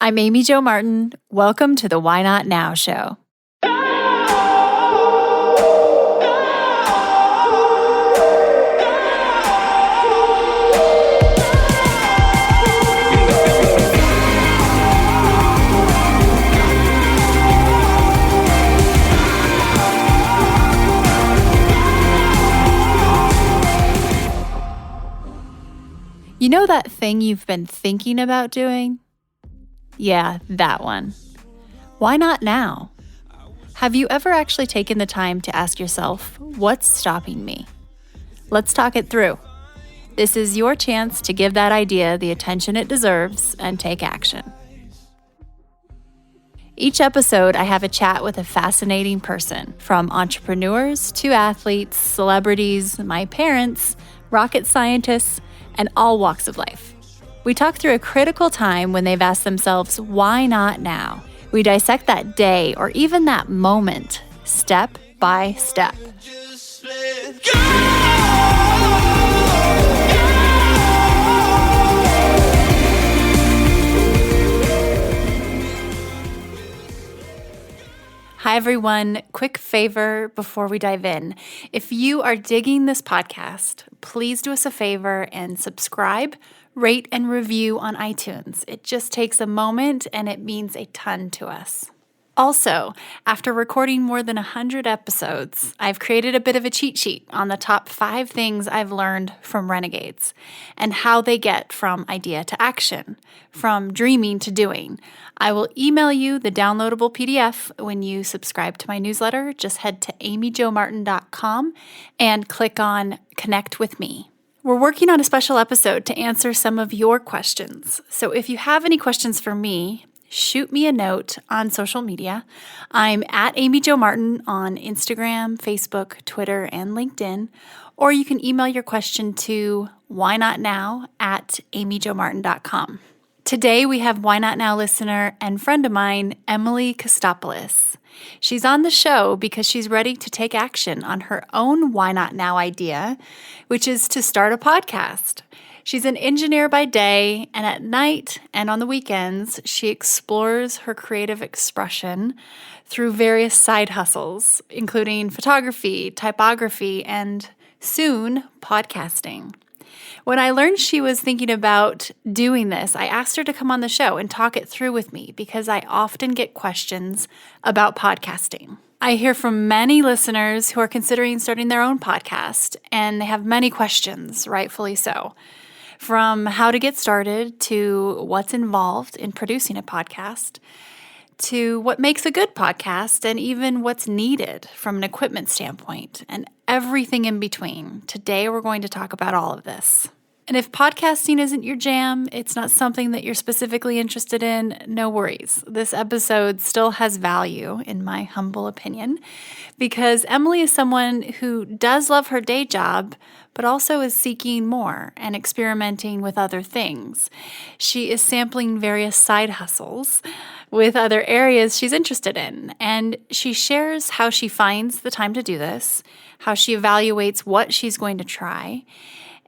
I'm Amy Jo Martin. Welcome to the Why Not Now show. You know that thing you've been thinking about doing? Yeah, that one. Why not now? Have you ever actually taken the time to ask yourself, what's stopping me? Let's talk it through. This is your chance to give that idea the attention it deserves and take action. Each episode, I have a chat with a fascinating person, from entrepreneurs to athletes, celebrities, my parents, rocket scientists, and all walks of life. We talk through a critical time when they've asked themselves, why not now? We dissect that day or even that moment, step by step. Hi, everyone. Quick favor before we dive in. If you are digging this podcast, please do us a favor and subscribe, rate, and review on iTunes. It just takes a moment and it means a ton to us. Also, after recording more than 100 episodes, I've created a bit of a cheat sheet on the top 5 things I've learned from renegades and how they get from idea to action, from dreaming to doing. I will email you the downloadable PDF when you subscribe to my newsletter. Just head to amyjomartin.com and click on Connect with Me. We're working on a special episode to answer some of your questions. So if you have any questions for me, shoot me a note on social media. I'm at Amy Jo Martin on Instagram, Facebook, Twitter, and LinkedIn. Or you can email your question to whynotnow@amyjomartin.com. Today we have Why Not Now listener and friend of mine, Emily Costopoulos. She's on the show because she's ready to take action on her own Why Not Now idea, which is to start a podcast. She's an engineer by day, and at night and on the weekends, she explores her creative expression through various side hustles, including photography, typography, and soon, podcasting. When I learned she was thinking about doing this, I asked her to come on the show and talk it through with me because I often get questions about podcasting. I hear from many listeners who are considering starting their own podcast, and they have many questions, rightfully so. From how to get started to what's involved in producing a podcast, to what makes a good podcast, and even what's needed from an equipment standpoint, and everything in between. Today, we're going to talk about all of this. And if podcasting isn't your jam, it's not something that you're specifically interested in, no worries. This episode still has value, in my humble opinion, because Emily is someone who does love her day job, but also is seeking more and experimenting with other things. She is sampling various side hustles with other areas she's interested in, and she shares how she finds the time to do this, how she evaluates what she's going to try,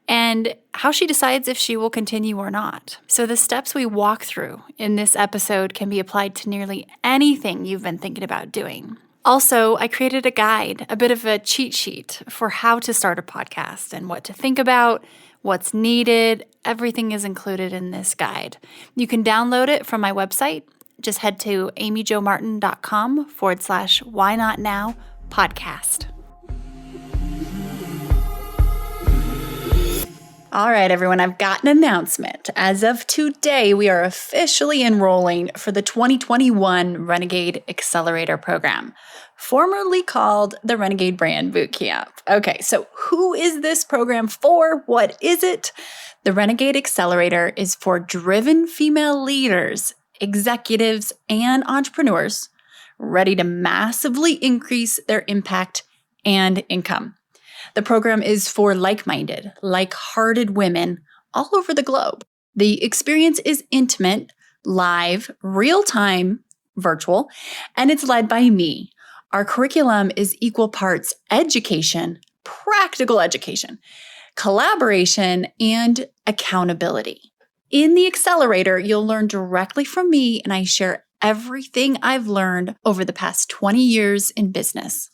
and how she decides if she will continue or not. So the steps we walk through in this episode can be applied to nearly anything you've been thinking about doing. Also, I created a guide, a bit of a cheat sheet for how to start a podcast and what to think about, what's needed. Everything is included in this guide. You can download it from my website. Just head to amyjomartin.com/Why Not Now podcast. All right, everyone, I've got an announcement. As of today, we are officially enrolling for the 2021 Renegade Accelerator Program, formerly called the Renegade Brand Bootcamp. Okay, so who is this program for? What is it? The Renegade Accelerator is for driven female leaders, executives, and entrepreneurs ready to massively increase their impact and income. The program is for like-minded, like-hearted women all over the globe. The experience is intimate, live, real-time, virtual, and it's led by me. Our curriculum is equal parts education, practical education, collaboration, and accountability. In the accelerator, you'll learn directly from me, and I share everything I've learned over the past 20 years in business.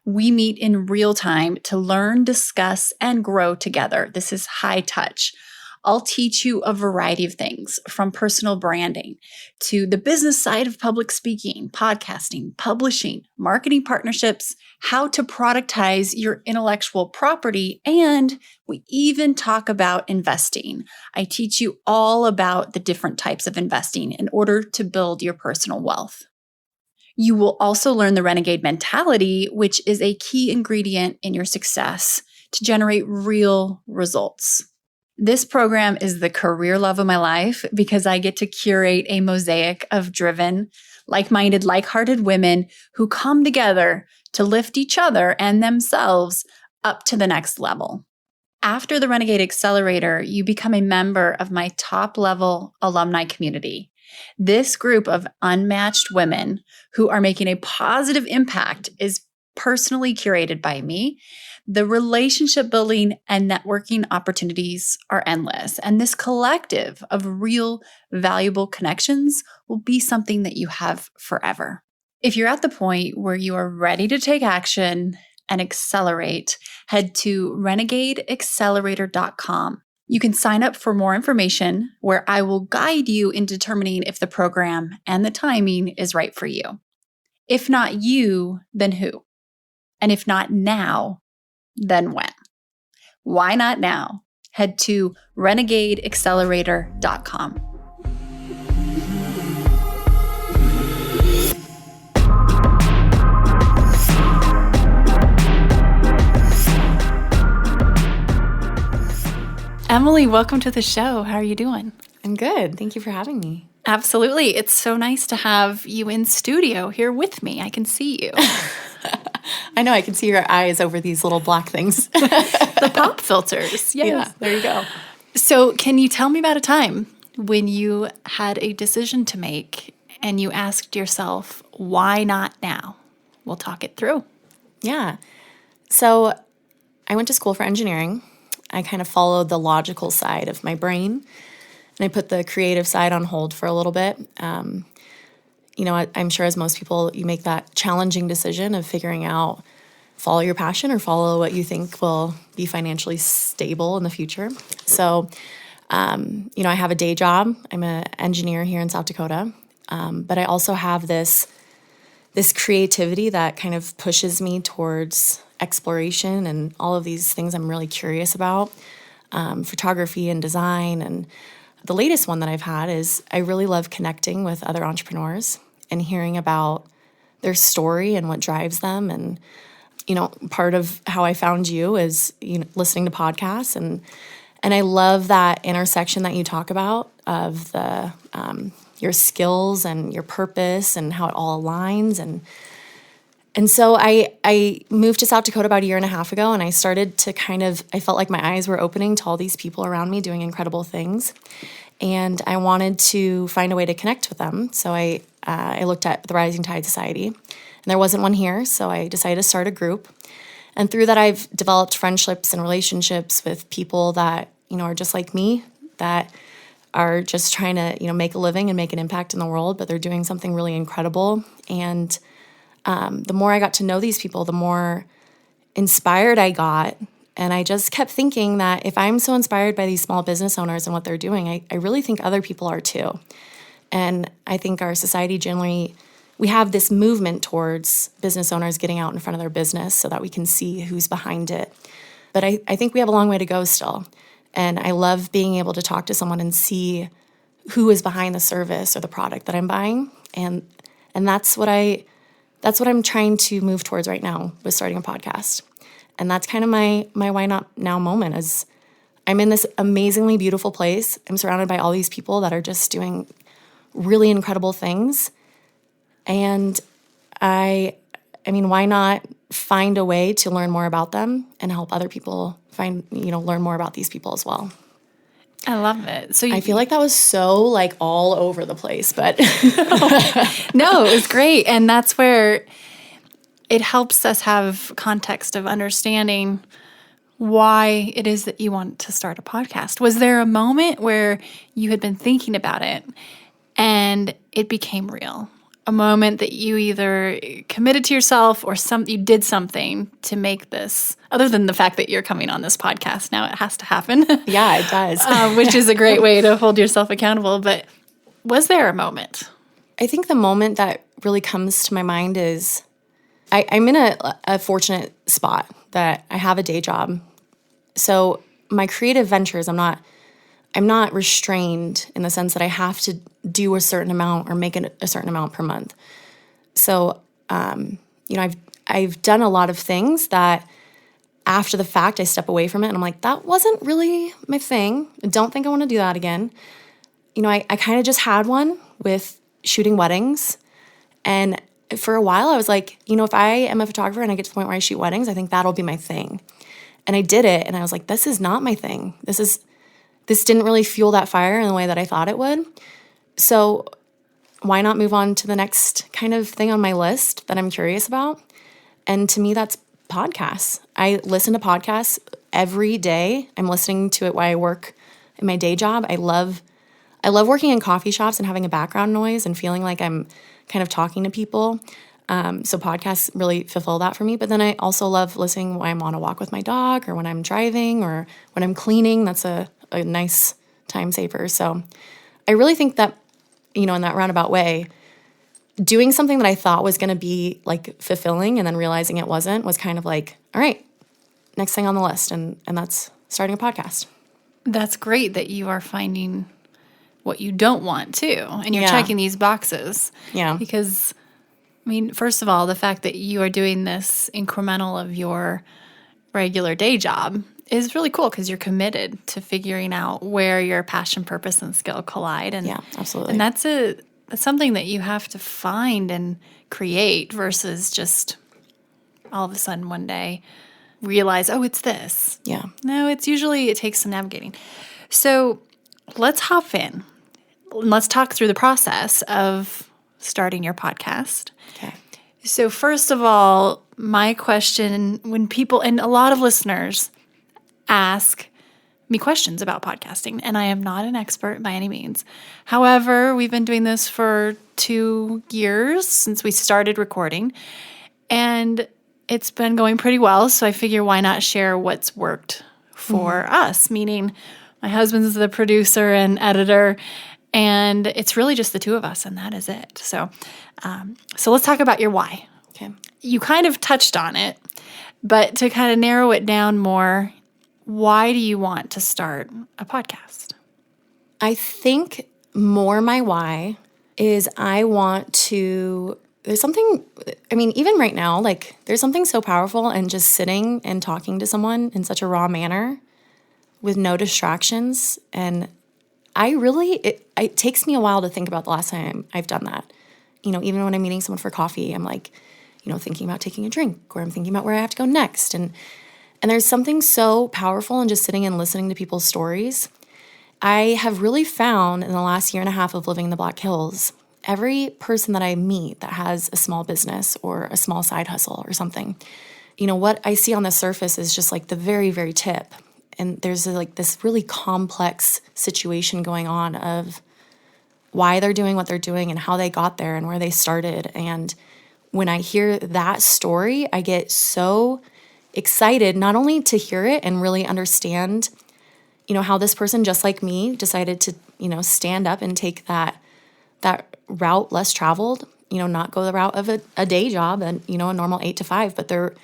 We meet in real time to learn, discuss, and grow together. This is high touch. I'll teach you a variety of things, from personal branding to the business side of public speaking, podcasting, publishing, marketing partnerships, how to productize your intellectual property, and we even talk about investing. I teach you all about the different types of investing in order to build your personal wealth. You will also learn the renegade mentality, which is a key ingredient in your success to generate real results. This program is the career love of my life because I get to curate a mosaic of driven, like-minded, like-hearted women who come together to lift each other and themselves up to the next level. After the Renegade Accelerator, you become a member of my top-level alumni community. This group of unmatched women who are making a positive impact is personally curated by me. The relationship building and networking opportunities are endless, and this collective of real, valuable connections will be something that you have forever. If you're at the point where you are ready to take action and accelerate, head to renegadeaccelerator.com. You can sign up for more information where I will guide you in determining if the program and the timing is right for you. If not you, then who? And if not now, then when? Why not now? Head to renegadeaccelerator.com. Emily, welcome to the show. How are you doing? I'm good. Thank you for having me. Absolutely. It's so nice to have you in studio here with me. I can see you. I know. I can see your eyes over these little black things. The pop filters. Yes. Yeah, there you go. So can you tell me about a time when you had a decision to make and you asked yourself, why not now? We'll talk it through. Yeah. So I went to school for engineering. I kind of followed the logical side of my brain, and I put the creative side on hold for a little bit. I'm sure as most people, you make that challenging decision of figuring out, follow your passion or follow what you think will be financially stable in the future. So, I have a day job. I'm an engineer here in South Dakota, but I also have this creativity that kind of pushes me towards exploration and all of these things I'm really curious about, photography and design. And the latest one that I've had is I really love connecting with other entrepreneurs and hearing about their story and what drives them. And, part of how I found you is, listening to podcasts. And I love that intersection that you talk about of the your skills and your purpose and how it all aligns. And so I moved to South Dakota about a year and a half ago, and I started to I felt like my eyes were opening to all these people around me doing incredible things. And I wanted to find a way to connect with them. So I looked at the Rising Tide Society, and there wasn't one here. So I decided to start a group. And through that, I've developed friendships and relationships with people that, are just like me, that are just trying to, make a living and make an impact in the world, but they're doing something really incredible. And the more I got to know these people, the more inspired I got. And I just kept thinking that if I'm so inspired by these small business owners and what they're doing, I really think other people are too. And I think our society generally, we have this movement towards business owners getting out in front of their business so that we can see who's behind it. But I think we have a long way to go still. And I love being able to talk to someone and see who is behind the service or the product that I'm buying. And that's what I'm trying to move towards right now with starting a podcast. And that's kind of my why not now moment is I'm in this amazingly beautiful place. I'm surrounded by all these people that are just doing really incredible things. And why not find a way to learn more about them and help other people learn more about these people as well. I love it. So I feel like that was so all over the place, but no, it was great. And that's where it helps us have context of understanding why it is that you want to start a podcast. Was there a moment where you had been thinking about it and it became real? A moment that you either committed to yourself or you did something to make this, other than the fact that you're coming on this podcast. Now it has to happen. Yeah, it does. Which is a great way to hold yourself accountable. But was there a moment? I think the moment that really comes to my mind is I'm in a fortunate spot that I have a day job. So my creative ventures, I'm not restrained in the sense that I have to do a certain amount or make a certain amount per month. So, I've done a lot of things that after the fact, I step away from it and I'm like, that wasn't really my thing. I don't think I want to do that again. I kind of just had one with shooting weddings. And for a while I was like, if I am a photographer and I get to the point where I shoot weddings, I think that'll be my thing. And I did it and I was like, this is not my thing. This didn't really fuel that fire in the way that I thought it would. So why not move on to the next kind of thing on my list that I'm curious about? And to me, that's podcasts. I listen to podcasts every day. I'm listening to it while I work in my day job. I love working in coffee shops and having a background noise and feeling like I'm kind of talking to people. So podcasts really fulfill that for me. But then I also love listening when I'm on a walk with my dog or when I'm driving or when I'm cleaning. That's a nice time saver. So I really think that, in that roundabout way, doing something that I thought was going to be like fulfilling and then realizing it wasn't was kind of like, all right, next thing on the list. And that's starting a podcast. That's great that you are finding what you don't want too. And you're checking these boxes. Yeah. Because, first of all, the fact that you are doing this incremental of your regular day job is really cool because you're committed to figuring out where your passion, purpose, and skill collide. And yeah, absolutely. And that's something that you have to find and create versus just all of a sudden one day realize, oh, it's this. Yeah. No, it takes some navigating. So let's hop in. Let's talk through the process of starting your podcast. Okay. So first of all, my question, when people, and a lot of listeners ask me questions about podcasting, and I am not an expert by any means. However, we've been doing this for 2 years since we started recording, and it's been going pretty well, so I figure why not share what's worked for us, meaning my husband's the producer and editor, and it's really just the two of us, and that is it. So let's talk about your why. Okay. You kind of touched on it, but to kind of narrow it down more, why do you want to start a podcast? I think more my why is I want to, there's something, even right now, like there's something so powerful in just sitting and talking to someone in such a raw manner with no distractions. And it takes me a while to think about the last time I've done that. Even when I'm meeting someone for coffee, I'm like, thinking about taking a drink or I'm thinking about where I have to go next. And there's something so powerful in just sitting and listening to people's stories. I have really found in the last year and a half of living in the Black Hills, every person that I meet that has a small business or a small side hustle or something, what I see on the surface is just like the very, very tip. And there's like this really complex situation going on of why they're doing what they're doing and how they got there and where they started. And when I hear that story, I get so excited not only to hear it and really understand, how this person just like me decided to, stand up and take that route less traveled, not go the route of a day job and, a normal 8 to 5, but they're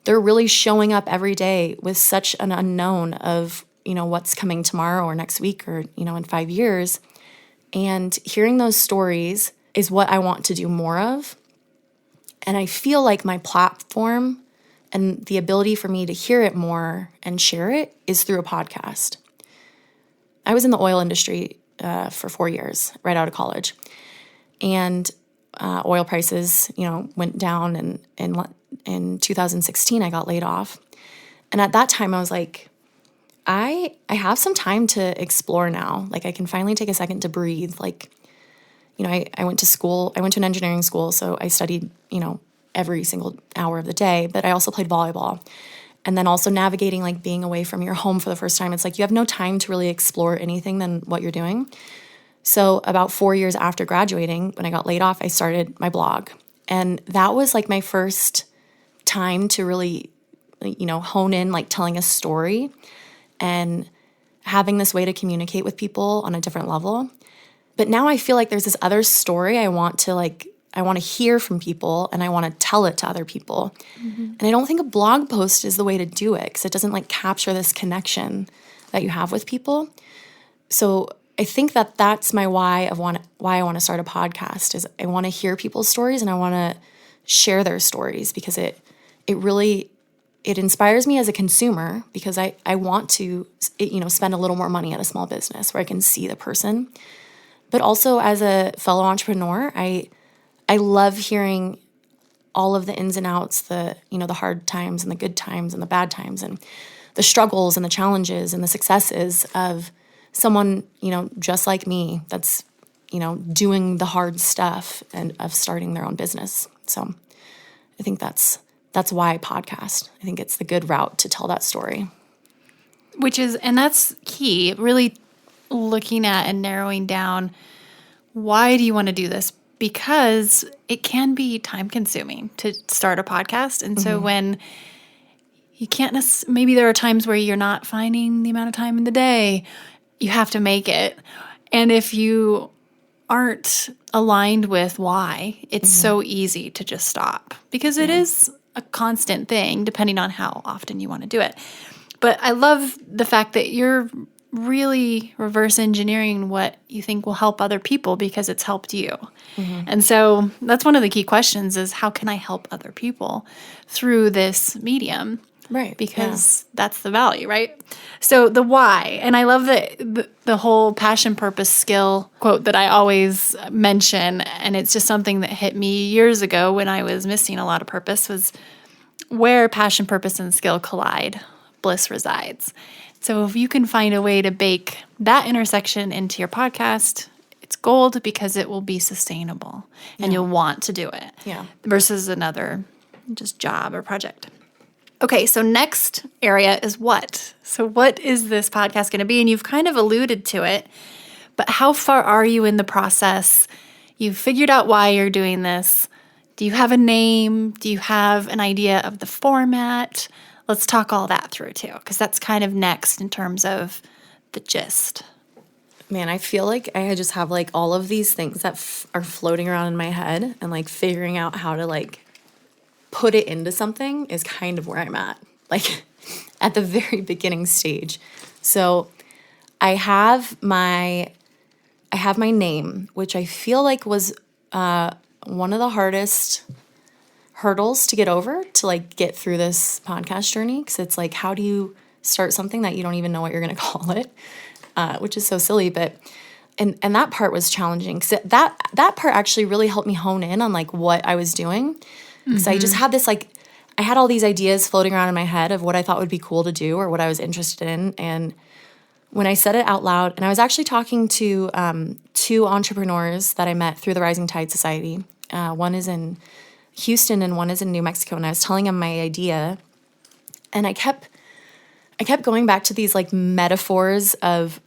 really showing up every day with such an unknown of, what's coming tomorrow or next week or, in 5 years. And hearing those stories is what I want to do more of. And I feel like my platform and the ability for me to hear it more and share it is through a podcast. I was in the oil industry for 4 years, right out of college. And oil prices, went down. And in 2016, I got laid off. And at that time, I was like, I have some time to explore now. Like, I can finally take a second to breathe. Like, I went to school. I went to an engineering school, so I studied, every single hour of the day, but I also played volleyball. And then also navigating like being away from your home for the first time. It's like you have no time to really explore anything than what you're doing. So about 4 years after graduating, when I got laid off, I started my blog. And that was like my first time to really, hone in, like telling a story and having this way to communicate with people on a different level. But now I feel like there's this other story I want to hear from people, and I want to tell it to other people. Mm-hmm. And I don't think a blog post is the way to do it, because it doesn't like capture this connection that you have with people. So I think that that's my why I want to start a podcast, is I want to hear people's stories and I want to share their stories, because it inspires me as a consumer, because I want to spend a little more money at a small business where I can see the person. But also as a fellow entrepreneur, I love hearing all of the ins and outs, the hard times and the good times and the bad times and the struggles and the challenges and the successes of someone, just like me, that's, doing the hard stuff and of starting their own business. So I think that's why I podcast. I think it's the good route to tell that story. And that's key, really looking at and narrowing down, why do you want to do this? Because it can be time consuming to start a podcast. And so when you can't maybe there are times where you're not finding the amount of time in the day, you have to make it. And if you aren't aligned with why, it's so easy to just stop, because it is a constant thing depending on how often you want to do it. But I love the fact that you're really reverse engineering what you think will help other people, because it's helped you. Mm-hmm. And so that's one of the key questions, is how can I help other people through this medium? Right. Because that's the value, right? So the why, and I love the whole passion, purpose, skill quote that I always mention, and it's just something that hit me years ago when I was missing a lot of purpose, was where passion, purpose, and skill collide, bliss resides. So if you can find a way to bake that intersection into your podcast, it's gold, because it will be sustainable and you'll want to do it versus another just job or project. Okay, so next area is what? So what is this podcast going to be? And you've kind of alluded to it, but how far are you in the process? You've figured out why you're doing this. Do you have a name? Do you have an idea of the format? Let's talk all that through too, because that's kind of next in terms of the gist. Man, I feel like I just have like all of these things that are floating around in my head, and like figuring out how to like put it into something is kind of where I'm at, like at the very beginning stage. So I have my name, which I feel like was one of the hardest hurdles to get over, to like get through this podcast journey, because it's like, how do you start something that you don't even know what you're going to call it, which is so silly. But and that part was challenging, because that part actually really helped me hone in on like what I was doing, because I just had this like, I had all these ideas floating around in my head of what I thought would be cool to do or what I was interested in. And when I said it out loud, and I was actually talking to 2 entrepreneurs that I met through the Rising Tide Society. One is in Houston and one is in New Mexico, and I was telling him my idea, and I kept going back to these like metaphors of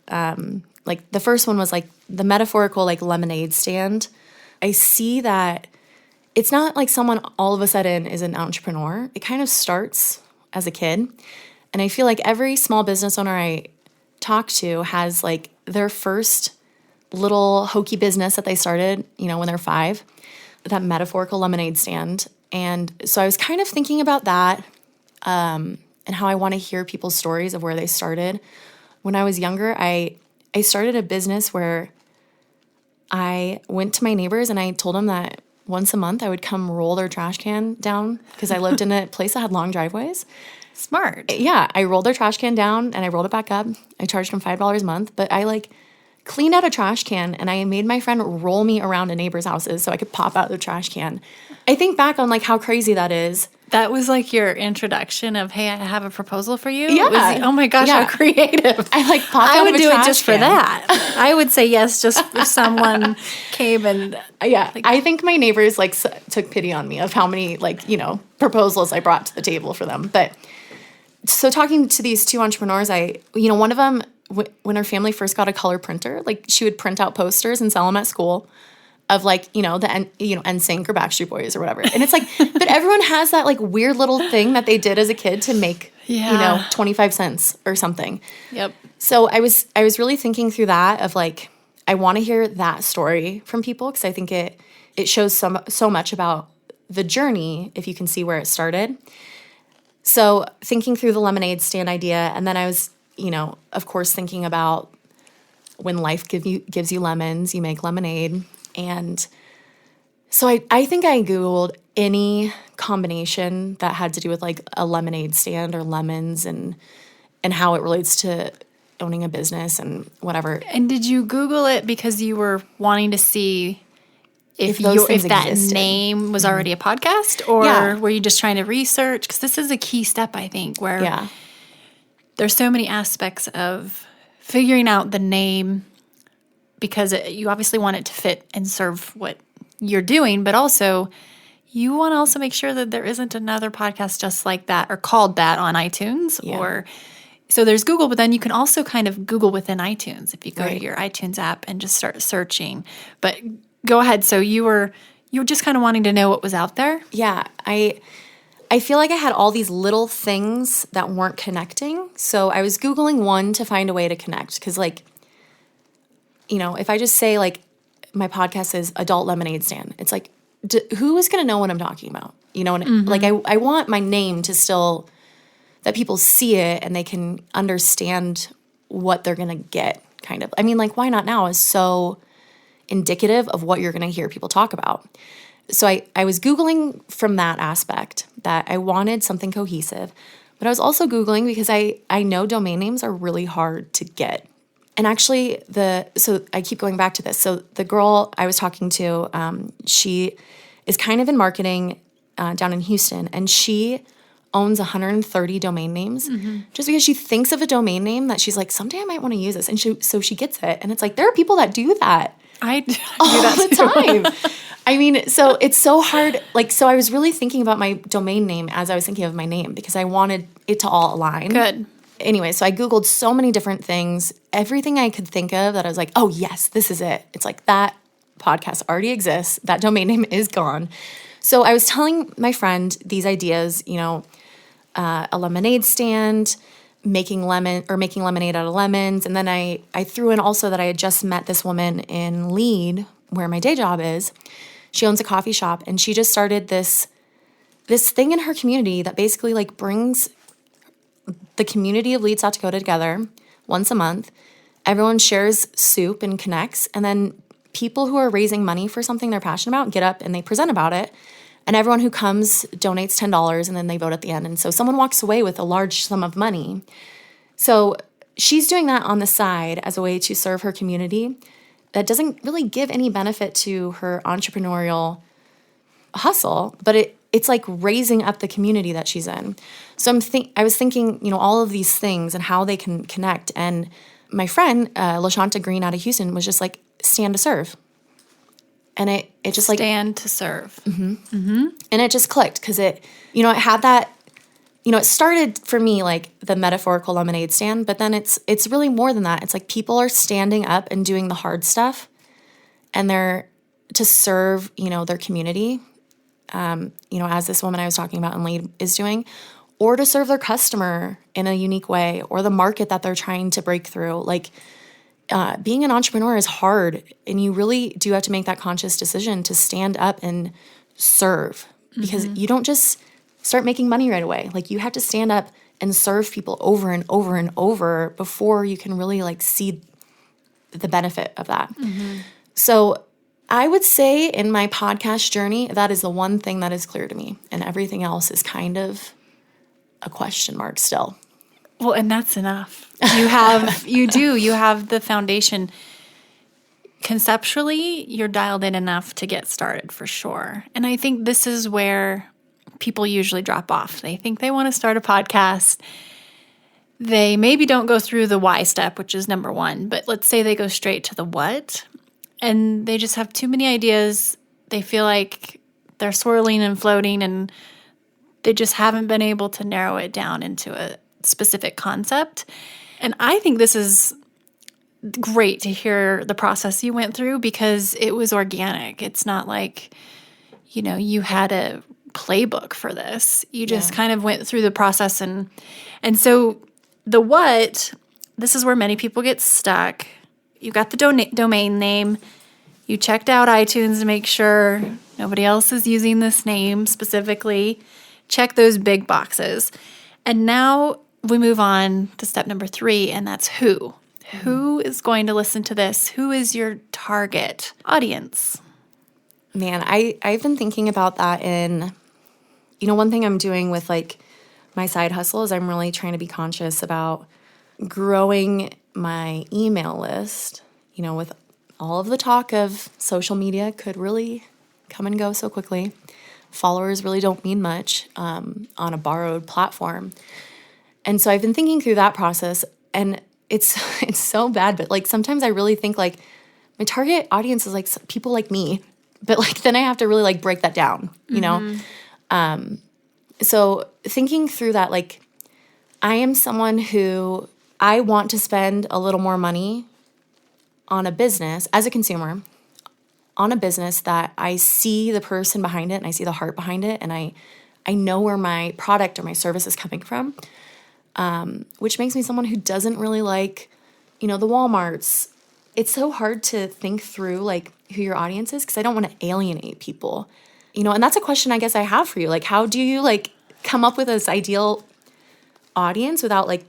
like the first one was like the metaphorical like lemonade stand. I see that it's not like someone all of a sudden is an entrepreneur. It kind of starts as a kid, and I feel like every small business owner I talk to has like their first little hokey business that they started, when they're 5. That metaphorical lemonade stand. And so I was kind of thinking about that, and how I want to hear people's stories of where they started. When I was younger, I started a business where I went to my neighbors and I told them that once a month I would come roll their trash can down, because I lived in a place that had long driveways. Smart. Yeah, I rolled their trash can down and I rolled it back up. I charged them $5 a month, but I like cleaned out a trash can, and I made my friend roll me around to neighbors' houses so I could pop out the trash can. I think back on like how crazy that is. That was like your introduction of, hey, I have a proposal for you? Yeah. It was, oh my gosh, how creative. I like popped out of a trash can. I would do it just for that. I would say yes just if someone came and... Yeah, like, I think my neighbors like took pity on me of how many like, proposals I brought to the table for them. But so talking to these two entrepreneurs, one of them, when her family first got a color printer, like she would print out posters and sell them at school of like, the NSYNC or Backstreet Boys or whatever. And it's like, but everyone has that like weird little thing that they did as a kid to make, 25 cents or something. Yep. So I was really thinking through that of like, I want to hear that story from people because I think it shows so much about the journey if you can see where it started. So thinking through the lemonade stand idea, and then I was, of course, thinking about when life gives you lemons, you make lemonade. And so I think I Googled any combination that had to do with like a lemonade stand or lemons and how it relates to owning a business and whatever. And did you Google it because you were wanting to see if that existed. name was already a podcast, or were you just trying to research? Because this is a key step, I think, where there's so many aspects of figuring out the name, because you obviously want it to fit and serve what you're doing, but also you want to also make sure that there isn't another podcast just like that or called that on iTunes or... So there's Google, but then you can also kind of Google within iTunes if you go to your iTunes app and just start searching. But go ahead. So you were just kind of wanting to know what was out there? Yeah. I feel like I had all these little things that weren't connecting. So I was Googling one to find a way to connect. Because like, if I just say like my podcast is Adult Lemonade Stand, it's like, who is going to know what I'm talking about? And like I want my name to still... that people see it and they can understand what they're going to get, kind of. I mean, like, Why Not Now is so indicative of what you're going to hear people talk about. So I was Googling from that aspect, that I wanted something cohesive. But I was also Googling because I know domain names are really hard to get. And actually, so I keep going back to this. So the girl I was talking to, she is kind of in marketing down in Houston, and she owns 130 domain names just because she thinks of a domain name that she's like, someday I might want to use this. And so she gets it. And it's like, there are people that do that. I do all that the time. I mean, so it's so hard. Like, so I was really thinking about my domain name as I was thinking of my name because I wanted it to all align. Good. Anyway, so I Googled so many different things, everything I could think of that I was like, oh yes, this is it. It's like that podcast already exists. That domain name is gone. So I was telling my friend these ideas, a lemonade stand, making lemonade out of lemons. And then I threw in also that I had just met this woman in Lead, where my day job is. She owns a coffee shop, and she just started this thing in her community that basically like brings the community of Lead, South Dakota together once a month. Everyone shares soup and connects, and then people who are raising money for something they're passionate about get up and they present about it. And everyone who comes donates $10, and then they vote at the end. And so someone walks away with a large sum of money. So she's doing that on the side as a way to serve her community that doesn't really give any benefit to her entrepreneurial hustle, but it's like raising up the community that she's in. So I was thinking, all of these things and how they can connect. And my friend, LaShanta Green out of Houston, was just like, stand to serve. And it just like... Stand to serve. Mm-hmm. Mm-hmm. And it just clicked because it had that, it started for me like the metaphorical lemonade stand, but then it's really more than that. It's like people are standing up and doing the hard stuff, and they're to serve, their community, as this woman I was talking about in Lead is doing, or to serve their customer in a unique way, or the market that they're trying to break through. Like, being an entrepreneur is hard, and you really do have to make that conscious decision to stand up and serve, because you don't just start making money right away. Like, you have to stand up and serve people over and over and over before you can really like see the benefit of that. So I would say in my podcast journey, that is the one thing that is clear to me, and everything else is kind of a question mark still. Well, and that's enough. You have the foundation. Conceptually, you're dialed in enough to get started for sure. And I think this is where people usually drop off. They think they want to start a podcast. They maybe don't go through the why step, which is number one, but let's say they go straight to the what, and they just have too many ideas. They feel like they're swirling and floating, and they just haven't been able to narrow it down into specific concept. And I think this is great to hear the process you went through because it was organic. It's not like, you had a playbook for this. You just kind of went through the process. And so the what, this is where many people get stuck. You got the domain name. You checked out iTunes to make sure nobody else is using this name specifically. Check those big boxes. And now we move on to step number 3, and that's who. Who is going to listen to this? Who is your target audience? Man, I've been thinking about that one thing I'm doing with like my side hustle is I'm really trying to be conscious about growing my email list, with all of the talk of social media could really come and go so quickly. Followers really don't mean much on a borrowed platform. And so I've been thinking through that process, and it's so bad, but like sometimes I really think like my target audience is like people like me, but like then I have to really like break that down, you know? So thinking through that, like I am someone who I want to spend a little more money on a business as a consumer, on a business that I see the person behind it and I see the heart behind it, and I know where my product or my service is coming from. Which makes me someone who doesn't really like, the Walmarts. It's so hard to think through like who your audience is because I don't want to alienate people, and that's a question I guess I have for you. Like, how do you like come up with this ideal audience without like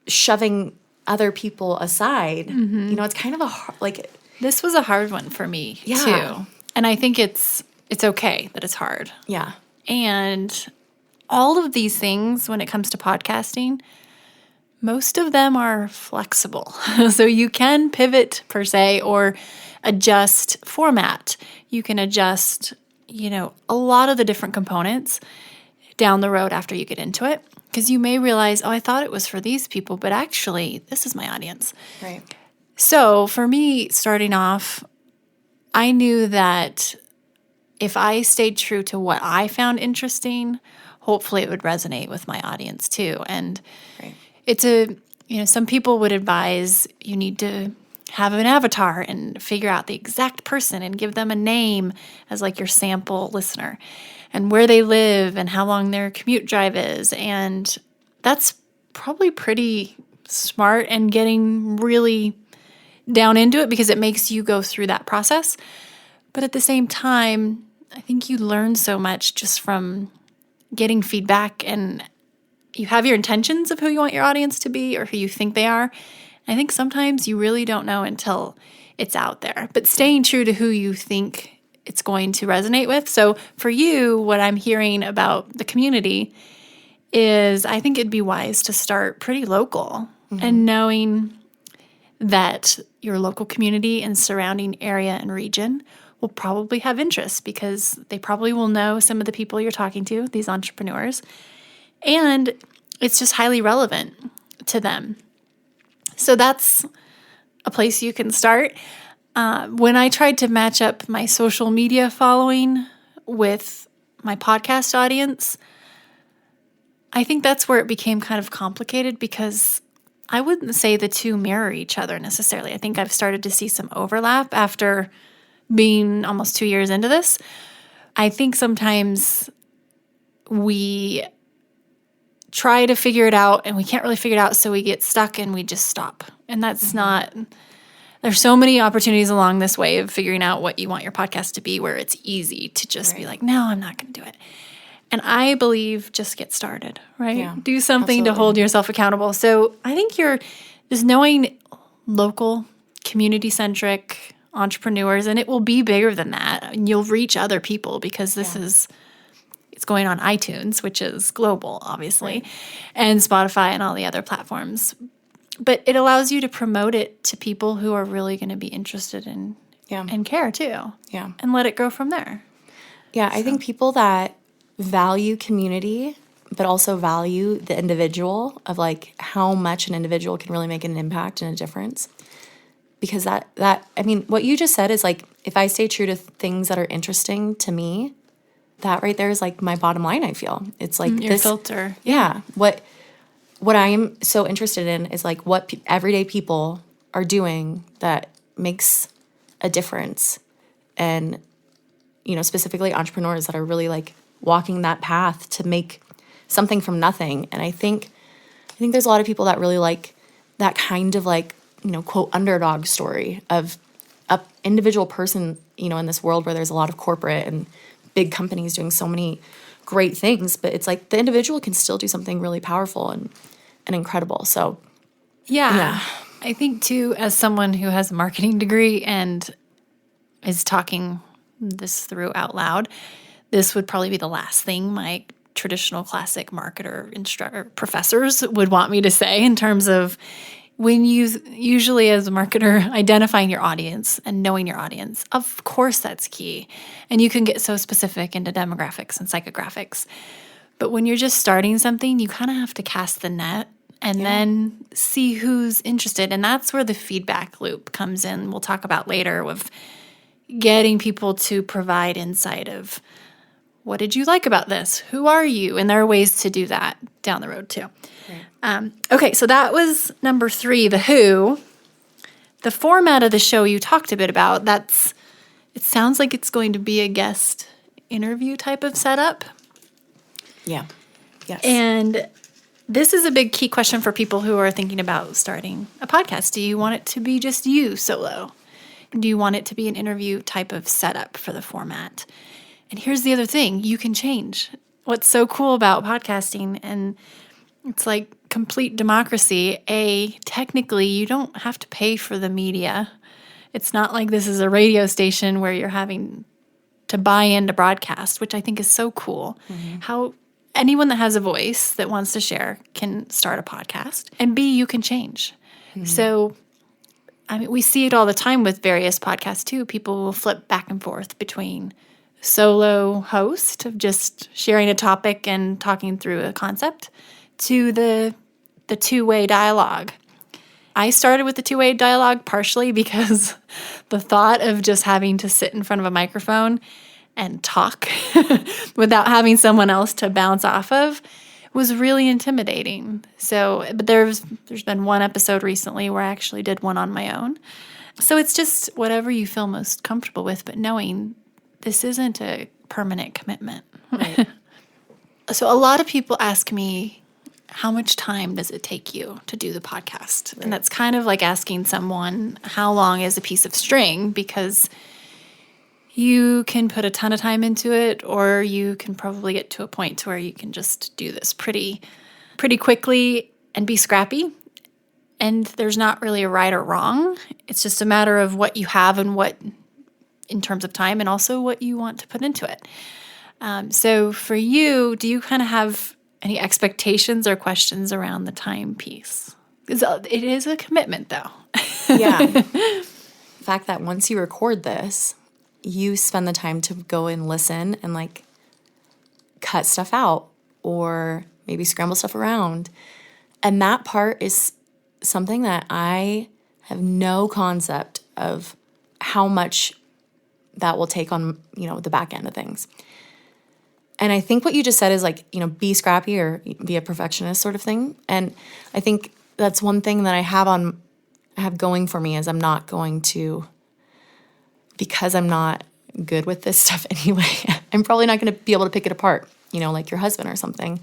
shoving other people aside? It's kind of This was a hard one for me too. And I think it's okay that it's hard. Yeah. And all of these things, when it comes to podcasting, most of them are flexible. So you can pivot per se or adjust format. You can adjust, a lot of the different components down the road after you get into it. Because you may realize, I thought it was for these people, but actually this is my audience. Right. So for me, starting off, I knew that if I stayed true to what I found interesting, hopefully it would resonate with my audience too. And it's some people would advise you need to have an avatar and figure out the exact person and give them a name as like your sample listener and where they live and how long their commute drive is. And that's probably pretty smart and getting really down into it because it makes you go through that process. But at the same time, I think you learn so much just from getting feedback, and you have your intentions of who you want your audience to be or who you think they are. I think sometimes you really don't know until it's out there, but staying true to who you think it's going to resonate with. So for you, what I'm hearing about the community is I think it'd be wise to start pretty local and knowing that your local community and surrounding area and region will probably have interest because they probably will know some of the people you're talking to, these entrepreneurs, and it's just highly relevant to them. So that's a place you can start. When I tried to match up my social media following with my podcast audience, I think that's where it became kind of complicated because I wouldn't say the two mirror each other necessarily. I think I've started to see some overlap after being almost 2 years into this. I think sometimes we try to figure it out and we can't really figure it out, so we get stuck and we just stop. And that's not, there's so many opportunities along this way of figuring out what you want your podcast to be where it's easy to just be like, no, I'm not going to do it. And I believe just get started, right? Yeah, do something to hold yourself accountable. So I think you're just knowing local, community-centric entrepreneurs, and it will be bigger than that. And you'll reach other people because this is, it's going on iTunes, which is global, obviously, and Spotify and all the other platforms. But it allows you to promote it to people who are really going to be interested in and care too. Yeah. And let it go from there. Yeah, I think people that value community but also value the individual of like how much an individual can really make an impact and a difference. Because that I mean, what you just said is like, if I stay true to things that are interesting to me, that right there is like my bottom line, I feel. It's like your filter. Yeah. What what I am so interested in is like what everyday people are doing that makes a difference. And, specifically entrepreneurs that are really like walking that path to make something from nothing. And I think there's a lot of people that really like that kind of like, quote, underdog story of a individual person, in this world where there's a lot of corporate and big companies doing so many great things, but it's like the individual can still do something really powerful and incredible. So, yeah. I think too, as someone who has a marketing degree and is talking this through out loud, this would probably be the last thing my traditional classic marketer instructor professors would want me to say in terms of when you usually as a marketer identifying your audience and knowing your audience. Of course that's key. And you can get so specific into demographics and psychographics. But when you're just starting something, you kind of have to cast the net and then see who's interested. And that's where the feedback loop comes in. We'll talk about later with getting people to provide insight of, what did you like about this? Who are you? And there are ways to do that down the road too. Right. Okay, so that was number 3, the who. The format of the show you talked a bit about, it sounds like it's going to be a guest interview type of setup. Yeah. Yes. And this is a big key question for people who are thinking about starting a podcast. Do you want it to be just you solo? Do you want it to be an interview type of setup for the format? And here's the other thing, you can change. What's so cool about podcasting, and it's like complete democracy, technically you don't have to pay for the media. It's not like this is a radio station where you're having to buy into broadcast, which I think is so cool. Mm-hmm. How anyone that has a voice that wants to share can start a podcast. And B, you can change. Mm-hmm. So, I mean, we see it all the time with various podcasts too. People will flip back and forth between solo host of just sharing a topic and talking through a concept to the two-way dialogue. I started with the two-way dialogue partially because the thought of just having to sit in front of a microphone and talk without having someone else to bounce off of was really intimidating. So, but there's been one episode recently where I actually did one on my own. So it's just whatever you feel most comfortable with, but knowing this isn't a permanent commitment. Right. So a lot of people ask me, how much time does it take you to do the podcast? Right. And that's kind of like asking someone, how long is a piece of string? Because you can put a ton of time into it, or you can probably get to a point to where you can just do this pretty quickly and be scrappy. And there's not really a right or wrong. It's just a matter of what you have and what, in terms of time, and also what you want to put into it. So for you, do you kind of have any expectations or questions around the time piece? It is a commitment, though. Yeah. The fact that once you record this, you spend the time to go and listen and like cut stuff out or maybe scramble stuff around. And that part is something that I have no concept of how much that will take on, the back end of things. And I think what you just said is like, be scrappy or be a perfectionist sort of thing. And I think that's one thing that I have going for me is I'm not going to, because I'm not good with this stuff anyway, I'm probably not going to be able to pick it apart, like your husband or something.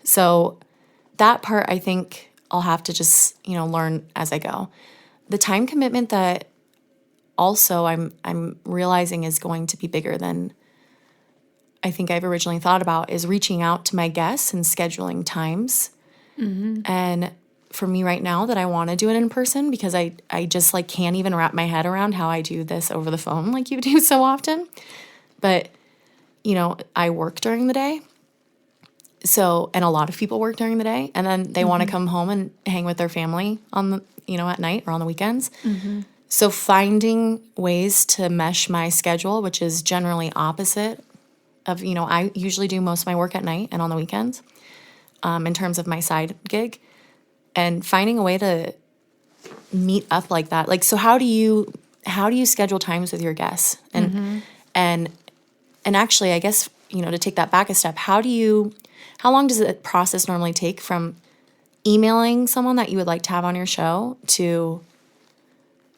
So that part, I think I'll have to just, learn as I go. The time commitment that also I'm realizing is going to be bigger than I think I've originally thought about is reaching out to my guests and scheduling times. Mm-hmm. And for me right now that I want to do it in person because I just like can't even wrap my head around how I do this over the phone like you do so often. But, I work during the day. So, and a lot of people work during the day and then they want to come home and hang with their family on the, at night or on the weekends. Mm-hmm. So finding ways to mesh my schedule, which is generally opposite of, I usually do most of my work at night and on the weekends in terms of my side gig. And finding a way to meet up like that. Like, so how do you schedule times with your guests? And and actually, I guess, to take that back a step, how long does the process normally take from emailing someone that you would like to have on your show to,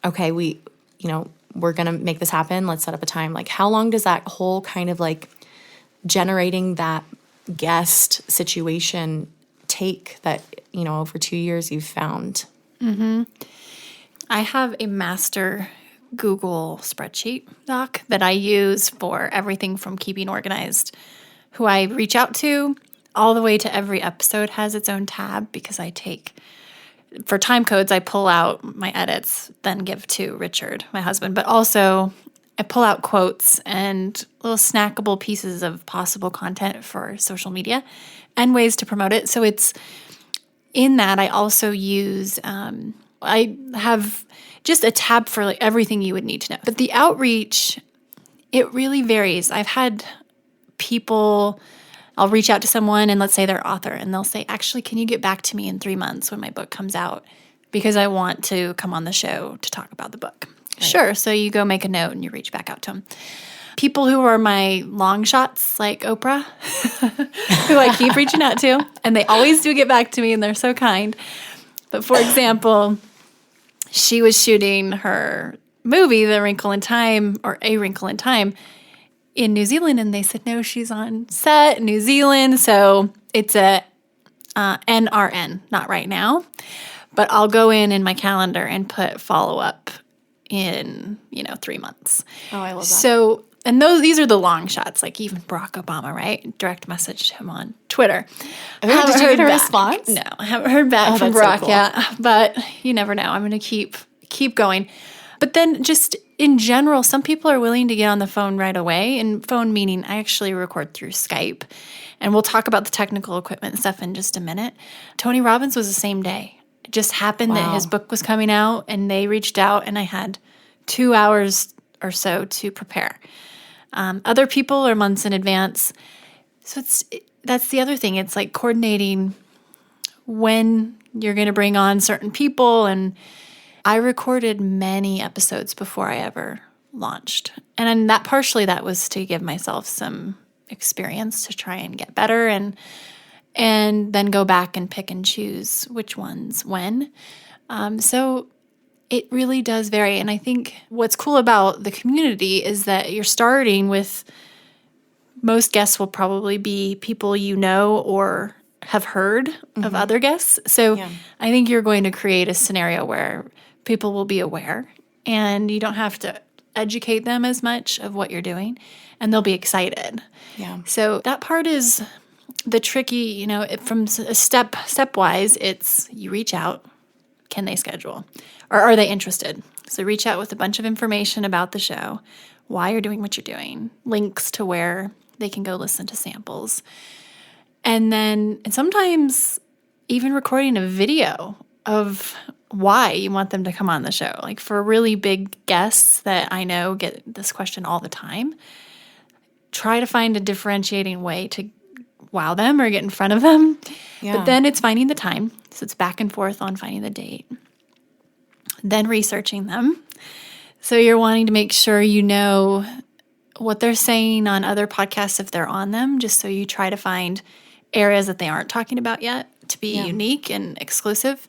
okay, we're going to make this happen. Let's set up a time. Like, how long does that whole kind of like generating that guest situation take that, over 2 years you've found? I have a master Google spreadsheet doc that I use for everything from keeping organized, who I reach out to, all the way to every episode has its own tab because for time codes, I pull out my edits, then give to Richard, my husband, but also I pull out quotes and little snackable pieces of possible content for social media and ways to promote it. So it's in that I also use, I have just a tab for like everything you would need to know. But the outreach, it really varies. I've had people, I'll reach out to someone and let's say they're author and they'll say, actually, can you get back to me in 3 months when my book comes out? Because I want to come on the show to talk about the book. Right. Sure. So you go make a note and you reach back out to them. People who are my long shots, like Oprah, who I keep reaching out to, and they always do get back to me and they're so kind. But for example, she was shooting her movie, The Wrinkle in Time, or A Wrinkle in Time, in New Zealand, and they said, no, she's on set in New Zealand, so it's a NRN, not right now. But I'll go in my calendar and put follow-up in, 3 months. Oh, I love that. So, and these are the long shots, like even Barack Obama, right? Direct messaged him on Twitter. Did you get a response? No, I haven't heard back from Barack so cool. yet, but you never know. I'm going to keep going. But then just in general, some people are willing to get on the phone right away. And phone meaning I actually record through Skype. And we'll talk about the technical equipment and stuff in just a minute. Tony Robbins was the same day. It just happened that his book was coming out and they reached out and I had 2 hours or so to prepare. Other people are months in advance. So that's the other thing. It's like coordinating when you're going to bring on certain people. And I recorded many episodes before I ever launched. And that was to give myself some experience to try and get better and then go back and pick and choose which ones when. So it really does vary. And I think what's cool about the community is that you're starting with most guests will probably be people you know or have heard of other guests. So I think you're going to create a scenario where people will be aware and you don't have to educate them as much of what you're doing and they'll be excited. Yeah. So that part is the tricky, from stepwise, it's you reach out, can they schedule? Or are they interested? So reach out with a bunch of information about the show, why you're doing what you're doing, links to where they can go listen to samples. And sometimes even recording a video of why you want them to come on the show. Like for really big guests that I know get this question all the time, try to find a differentiating way to wow them or get in front of them. Yeah. But then it's finding the time. So it's back and forth on finding the date. Then researching them. So you're wanting to make sure you know what they're saying on other podcasts if they're on them, just so you try to find areas that they aren't talking about yet to be unique and exclusive.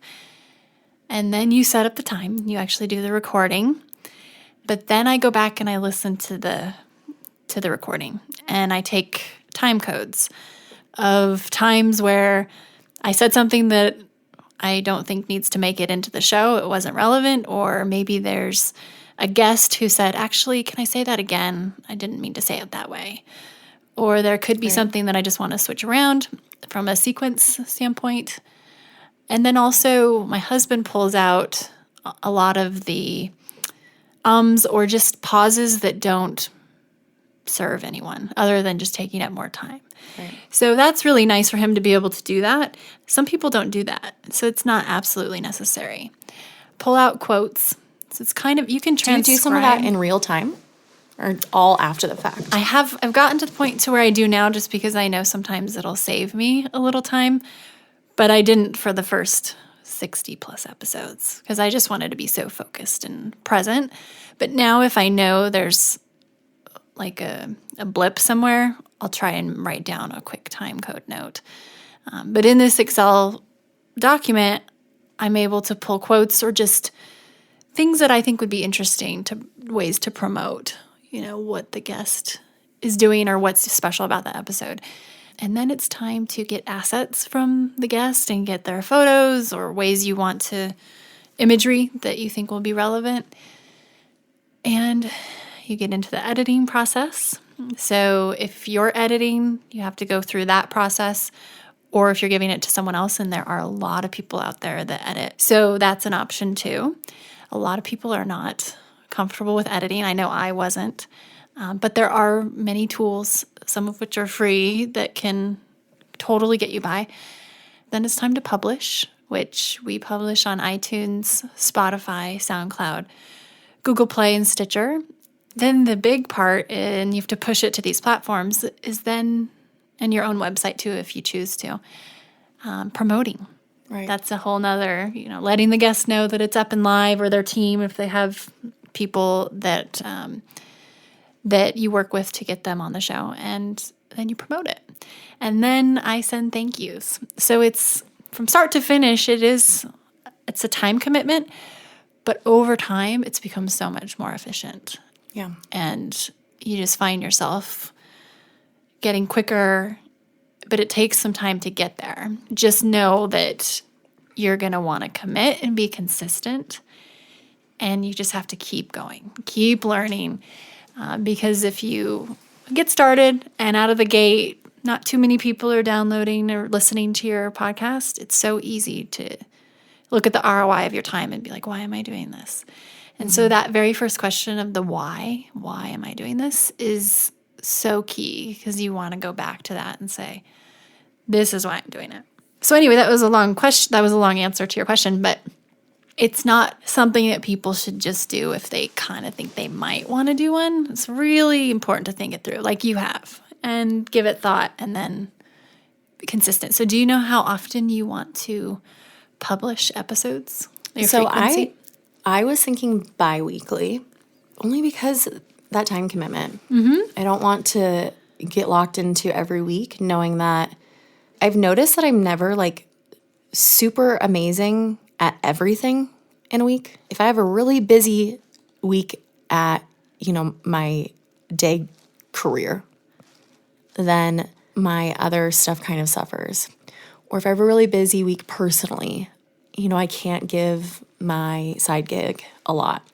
And then you set up the time. You actually do the recording. But then I go back and I listen to the recording. And I take time codes of times where I said something that I don't think needs to make it into the show. It wasn't relevant. Or maybe there's a guest who said, actually, can I say that again? I didn't mean to say it that way. Or there could be something that I just want to switch around from a sequence standpoint. And then also my husband pulls out a lot of the or just pauses that don't serve anyone other than just taking up more time. Right. So that's really nice for him to be able to do that. Some people don't do that. So it's not absolutely necessary. Pull out quotes. So it's kind of, you can transcribe. Do you do some of that in real time or all after the fact? I've gotten to the point to where I do now just because I know sometimes it'll save me a little time, but I didn't for the first 60 plus episodes because I just wanted to be so focused and present. But now if I know there's like a blip somewhere, I'll try and write down a quick time code note. But in this Excel document, I'm able to pull quotes or just things that I think would be interesting to ways to promote, what the guest is doing or what's special about that episode. And then it's time to get assets from the guest and get their photos or ways you want to, imagery that you think will be relevant. And you get into the editing process. So if you're editing, you have to go through that process. Or if you're giving it to someone else, and there are a lot of people out there that edit. So that's an option too. A lot of people are not comfortable with editing. I know I wasn't. But there are many tools, some of which are free, that can totally get you by. Then it's time to publish, which we publish on iTunes, Spotify, SoundCloud, Google Play, and Stitcher. Then the big part, and you have to push it to these platforms, is then, and your own website too, if you choose to, promoting. Right. That's a whole nother, letting the guests know that it's up and live, or their team, if they have people that that you work with to get them on the show, and then you promote it. And then I send thank yous. So it's from start to finish, it's a time commitment, but over time it's become so much more efficient. Yeah. And you just find yourself getting quicker, but it takes some time to get there. Just know that you're going to want to commit and be consistent, and you just have to keep going, keep learning. Because if you get started and out of the gate, not too many people are downloading or listening to your podcast, it's so easy to look at the ROI of your time and be like, why am I doing this? And so that very first question of the why am I doing this, is so key, because you want to go back to that and say, this is why I'm doing it. So anyway, that was a long question. That was a long answer to your question, but it's not something that people should just do if they kind of think they might want to do one. It's really important to think it through, like you have, and give it thought, and then be consistent. So do you know how often you want to publish episodes? So I was thinking bi-weekly, only because that time commitment. Mm-hmm. I don't want to get locked into every week, knowing that I've noticed that I'm never super amazing at everything in a week. If I have a really busy week at, my day career, then my other stuff kind of suffers. Or if I have a really busy week personally, I can't give my side gig a lot.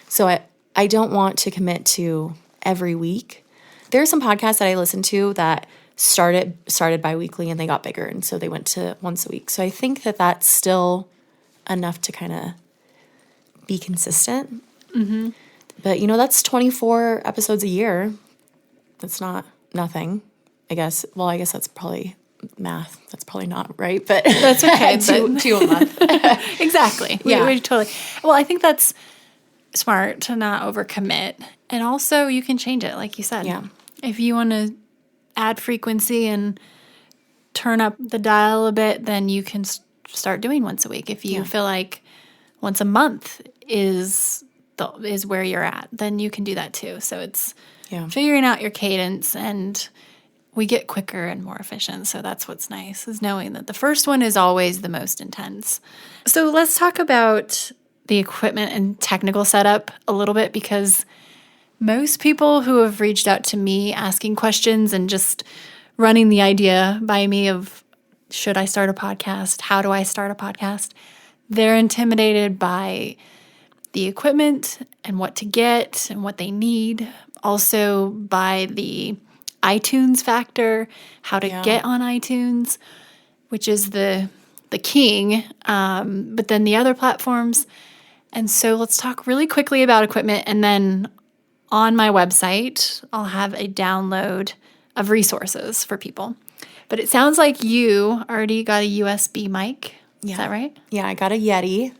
So I don't want to commit to every week. There are some podcasts that I listen to that started bi-weekly, and they got bigger, and so they went to once a week. So I think that that's still enough to kind of be consistent. Mm-hmm. But, that's 24 episodes a year. That's not nothing, I guess. Well, I guess that's probably math. That's probably not right, but that's okay. two a month. Exactly. Yeah. We totally. Well, I think that's smart to not overcommit. And also you can change it, like you said. Yeah. If you want to add frequency and turn up the dial a bit, then you can start doing once a week. If you feel like once a month is where you're at, then you can do that too. So it's figuring out your cadence, and we get quicker and more efficient. So that's what's nice, is knowing that the first one is always the most intense. So let's talk about the equipment and technical setup a little bit, because most people who have reached out to me asking questions and just running the idea by me of, should I start a podcast? How do I start a podcast? They're intimidated by the equipment and what to get and what they need. Also by the iTunes factor, how to get on iTunes, which is the king, but then the other platforms. And so let's talk really quickly about equipment, and then on my website, I'll have a download of resources for people. But it sounds like you already got a USB mic. Yeah. Is that right? Yeah, I got a Yeti.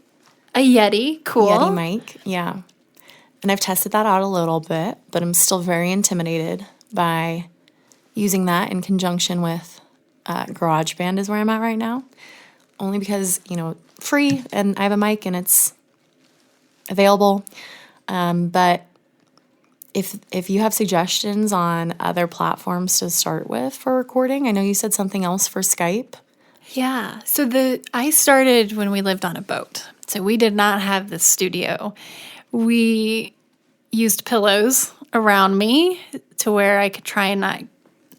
A Yeti, cool. Yeti mic, yeah. And I've tested that out a little bit, but I'm still very intimidated by using that in conjunction with GarageBand is where I'm at right now. Only because, free, and I have a mic and it's available. But if you have suggestions on other platforms to start with for recording, I know you said something else for Skype. Yeah. So I started when we lived on a boat. So we did not have the studio. We used pillows around me to where I could try and not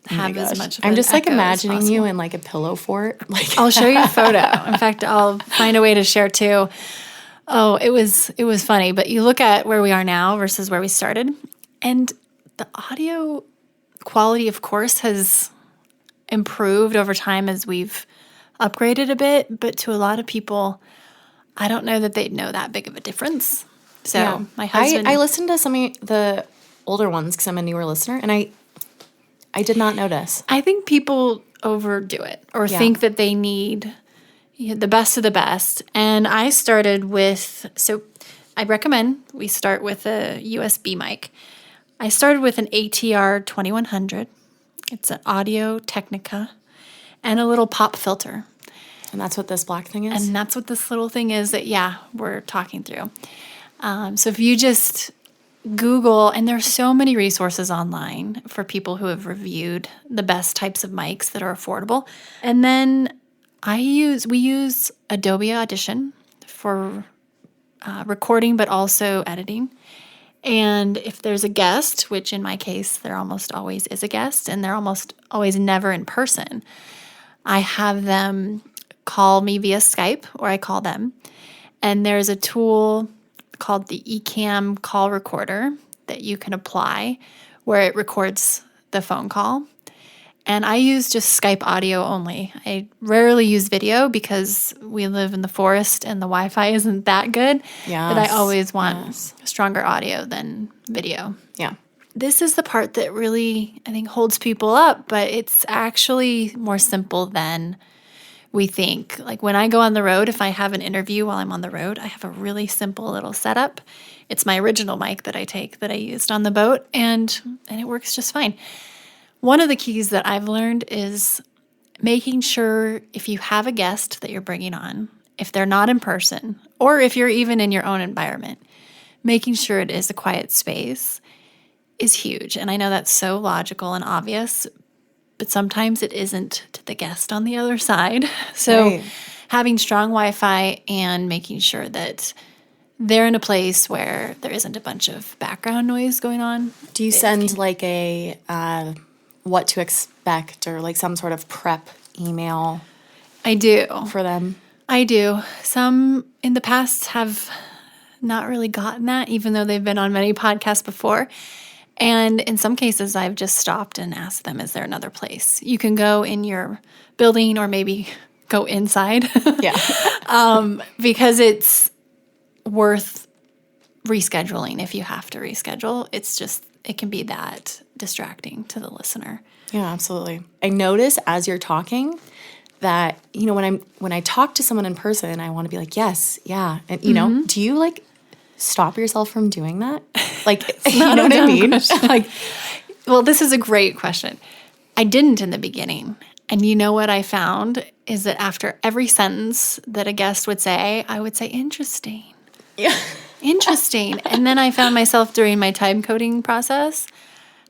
have as much of I'm an just like echo as imagining you possible. in like a pillow fort. Like I'll show you a photo. In fact, I'll find a way to share too. Oh, it was funny, but you look at where we are now versus where we started, and the audio quality, of course, has improved over time as we've upgraded a bit, but to a lot of people, I don't know that they'd know that big of a difference. So my husband, I listened to some of the older ones because I'm a newer listener, and I did not notice. I think people overdo it or think that they need the best of the best. And I started with, so I recommend we start with a USB mic. I started with an ATR 2100. It's an Audio Technica and a little pop filter. And that's what this black thing is? And that's what this little thing is that, we're talking through. So if you just Google, and there's so many resources online for people who have reviewed the best types of mics that are affordable. And then we use Adobe Audition for recording, but also editing. And if there's a guest, which in my case, there almost always is a guest, and they're almost always never in person, I have them call me via Skype, or I call them. And there's a tool called the Ecamm call recorder that you can apply where it records the phone call. And I use just Skype audio only. I rarely use video because we live in the forest and the Wi-Fi isn't that good. Yes. But I always want stronger audio than video. Yeah. This is the part that really, I think, holds people up, but it's actually more simple than we think. Like when I go on the road, if I have an interview while I'm on the road, I have a really simple little setup. It's my original mic that I used on the boat, and it works just fine. One of the keys that I've learned is making sure if you have a guest that you're bringing on, if they're not in person, or if you're even in your own environment, making sure it is a quiet space is huge. And I know that's so logical and obvious, but sometimes it isn't to the guest on the other side. So having strong Wi-Fi and making sure that they're in a place where there isn't a bunch of background noise going on. Do you send like a what to expect or like some sort of prep email? I do. For them? I do. Some in the past have not really gotten that, even though they've been on many podcasts before. And in some cases, I've just stopped and asked them, is there another place? You can go in your building or maybe go inside. Because it's worth rescheduling if you have to reschedule. It can be that distracting to the listener. Yeah, absolutely. I notice as you're talking that, when I talk to someone in person, I want to be like, yes, yeah. And, do you like stop yourself from doing that? Like, you know what I mean? Like, well, this is a great question. I didn't in the beginning. And you know what I found is that after every sentence that a guest would say, I would say, interesting. Yeah. Interesting. And then I found myself during my time coding process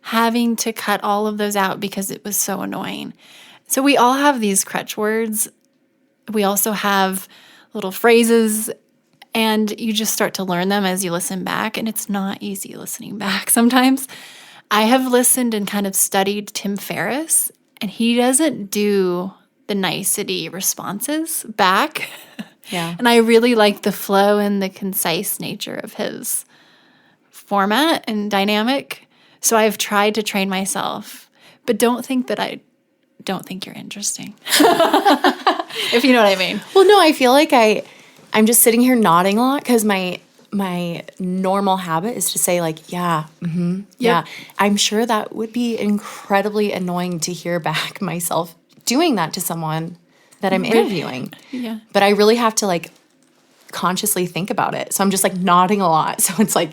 having to cut all of those out because it was so annoying. So we all have these crutch words. We also have little phrases, and you just start to learn them as you listen back, and it's not easy listening back sometimes. I have listened and kind of studied Tim Ferriss, and he doesn't do the nicety responses back. Yeah. And I really like the flow and the concise nature of his format and dynamic. So I've tried to train myself, but don't think that I don't think you're interesting. If you know what I mean. Well, no, I feel like I'm just sitting here nodding a lot because my normal habit is to say like, yeah, yeah. I'm sure that would be incredibly annoying to hear back myself doing that to someone that I'm interviewing. Yeah. But I really have to like consciously think about it. So I'm just like nodding a lot. So it's like,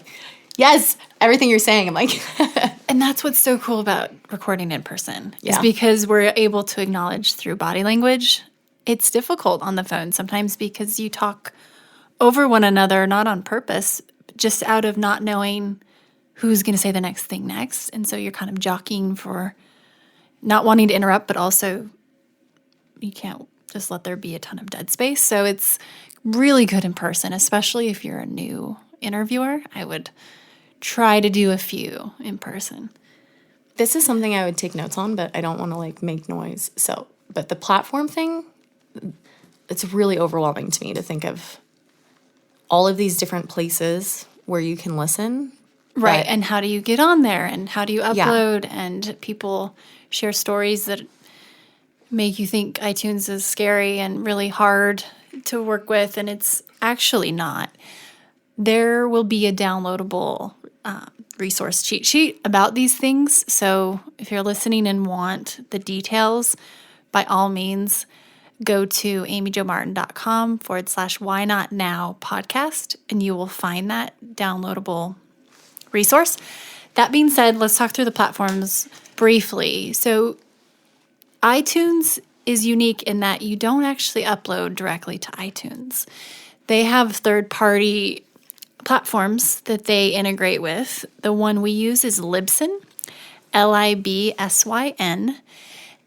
yes, everything you're saying. I'm like, and that's what's so cool about recording in person is Yeah. because we're able to acknowledge through body language. It's difficult on the phone sometimes because you talk over one another, not on purpose, just out of not knowing who's going to say the next thing next. And so you're kind of jockeying for not wanting to interrupt, but also you can't just let there be a ton of dead space. So it's really good in person, especially if you're a new interviewer. I would try to do a few in person. This is something I would take notes on, but I don't want to like make noise. So, but the platform thing, it's really overwhelming to me to think of all of these different places where you can listen. Right. And how do you get on there? And how do you upload? And people share stories that make you think iTunes is scary and really hard to work with. And it's actually not. There will be a downloadable resource cheat sheet about these things. So if you're listening and want the details, by all means, go to amyjomartin.com/why not now podcast, and you will find that downloadable resource. That being said, let's talk through the platforms briefly. So iTunes is unique in that you don't actually upload directly to iTunes. They have third-party platforms that they integrate with. The one we use is Libsyn, Libsyn.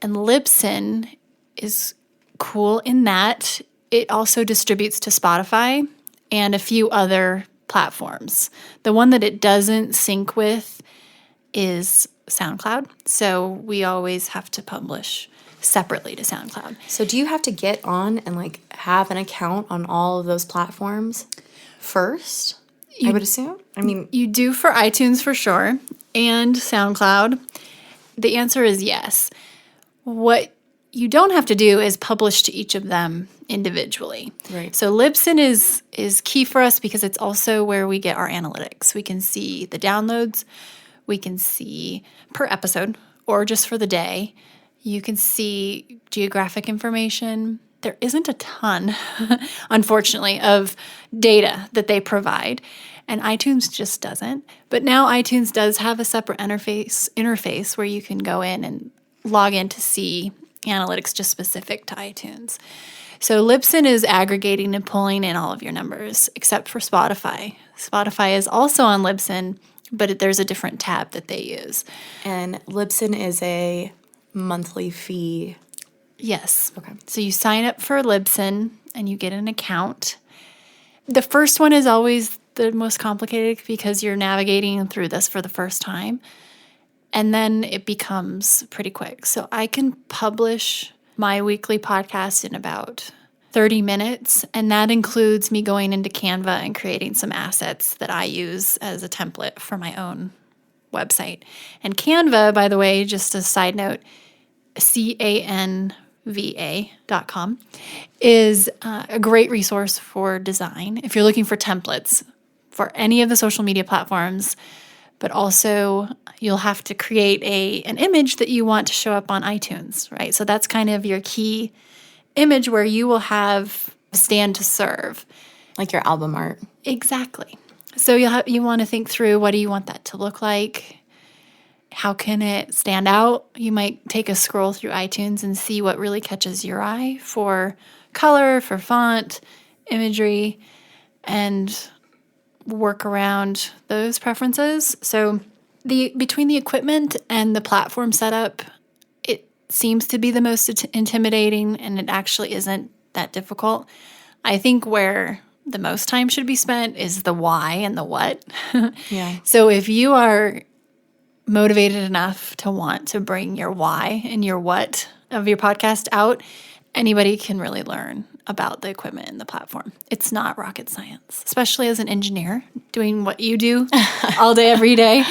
And Libsyn is cool in that it also distributes to Spotify and a few other platforms. The one that it doesn't sync with is SoundCloud. So we always have to publish separately to SoundCloud. So do you have to get on and like have an account on all of those platforms first? I would assume. I mean, you do for iTunes for sure, and SoundCloud. The answer is yes. What you don't have to do is publish to each of them individually. Right. So Libsyn is key for us because it's also where we get our analytics. We can see the downloads. We can see per episode or just for the day. You can see geographic information. There isn't a ton, unfortunately, of data that they provide, and iTunes just doesn't. But now iTunes does have a separate interface where you can go in and log in to see analytics just specific to iTunes. So Libsyn is aggregating and pulling in all of your numbers, except for Spotify. Spotify is also on Libsyn, but there's a different tab that they use. and Libsyn is a monthly fee. Yes. Okay. So you sign up for Libsyn and you get an account. The first one is always the most complicated because you're navigating through this for the first time. And then it becomes pretty quick. So I can publish my weekly podcast in about 30 minutes. And that includes me going into Canva and creating some assets that I use as a template for my own website. And Canva, by the way, just a side note, canva.com is a great resource for design if you're looking for templates for any of the social media platforms, but also you'll have to create an image that you want to show up on iTunes, right? So that's kind of your key image where you will have a stand to serve. Like your album art. Exactly. So you want to think through, what do you want that to look like? How can it stand out? You might take a scroll through iTunes and see what really catches your eye for color, for font, imagery, and work around those preferences. So between the equipment and the platform setup, it seems to be the most intimidating, and it actually isn't that difficult. I think where the most time should be spent is the why and the what. Yeah. So if you are motivated enough to want to bring your why and your what of your podcast out, anybody can really learn about the equipment and the platform. It's not rocket science, especially as an engineer doing what you do all day, every day.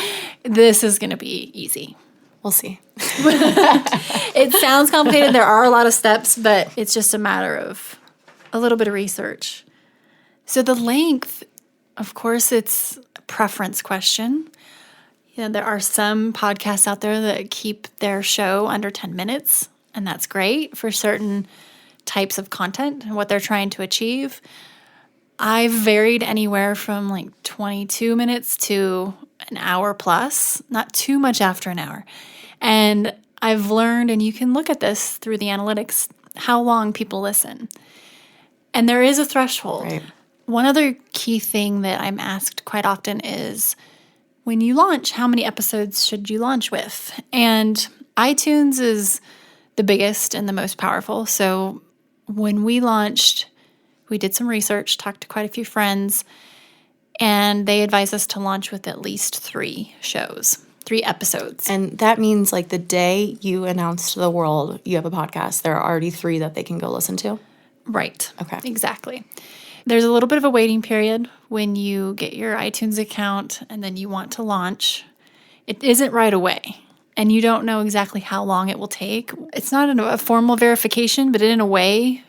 This is going to be easy. We'll see. It sounds complicated. There are a lot of steps, but it's just a matter of a little bit of research. So the length, of course, it's a preference question. There are some podcasts out there that keep their show under 10 minutes, and that's great for certain types of content and what they're trying to achieve. I've varied anywhere from like 22 minutes to an hour plus, not too much after an hour. And I've learned, and you can look at this through the analytics, how long people listen. And there is a threshold. Right. One other key thing that I'm asked quite often is, when you launch, how many episodes should you launch with? And iTunes is the biggest and the most powerful. So when we launched, we did some research, talked to quite a few friends, and they advised us to launch with at least 3 shows, 3 episodes. And that means like the day you announce to the world you have a podcast, there are already 3 that they can go listen to? Right. Okay. Exactly. There's a little bit of a waiting period when you get your iTunes account and then you want to launch. It isn't right away, and you don't know exactly how long it will take. It's not a formal verification, but in a way,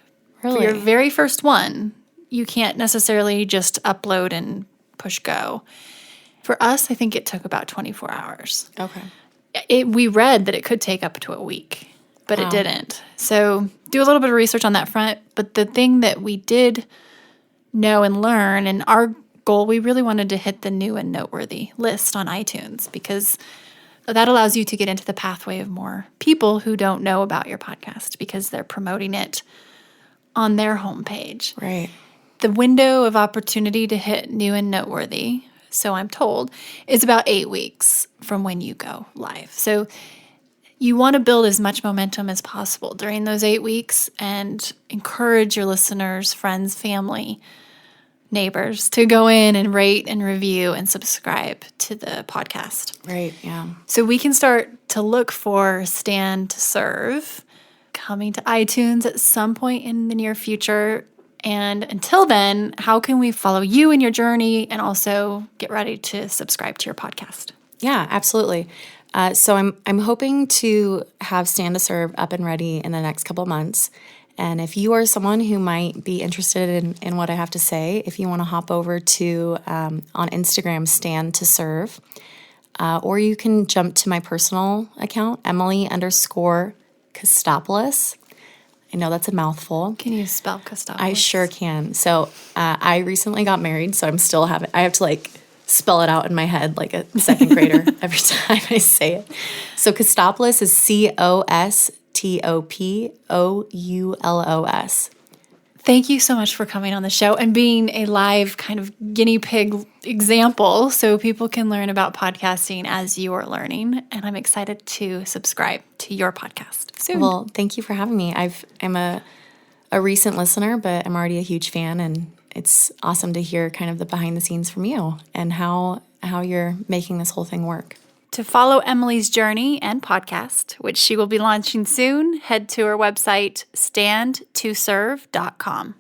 Really? for your very first one, you can't necessarily just upload and push go. For us, I think it took about 24 hours. Okay. We read that it could take up to a week, but it didn't. So do a little bit of research on that front. But the thing that we did know and learn, and our goal, we really wanted to hit the new and noteworthy list on iTunes, because that allows you to get into the pathway of more people who don't know about your podcast because they're promoting it on their homepage. Right. The window of opportunity to hit new and noteworthy, so I'm told, is about 8 weeks from when you go live. So you want to build as much momentum as possible during those 8 weeks and encourage your listeners, friends, family, neighbors to go in and rate and review and subscribe to the podcast. Right, yeah. So we can start to look for Stand to Serve coming to iTunes at some point in the near future. And until then, how can we follow you in your journey and also get ready to subscribe to your podcast? Yeah, absolutely. So I'm hoping to have Stand to Serve up and ready in the next couple months. And if you are someone who might be interested in what I have to say, if you want to hop over to on Instagram, Stand to Serve, or you can jump to my personal account, Emily_Costopoulos. I know that's a mouthful. Can you spell Costopoulos? I sure can. So I recently got married, so I have to like spell it out in my head like a second grader every time I say it. So Costopoulos is Costopoulos. Thank you so much for coming on the show and being a live kind of guinea pig example so people can learn about podcasting as you are learning. And I'm excited to subscribe to your podcast soon. Well, thank you for having me. I'm a recent listener, but I'm already a huge fan, and it's awesome to hear kind of the behind the scenes from you and how you're making this whole thing work. To follow Emily's journey and podcast, which she will be launching soon, head to her website, standtoserve.com.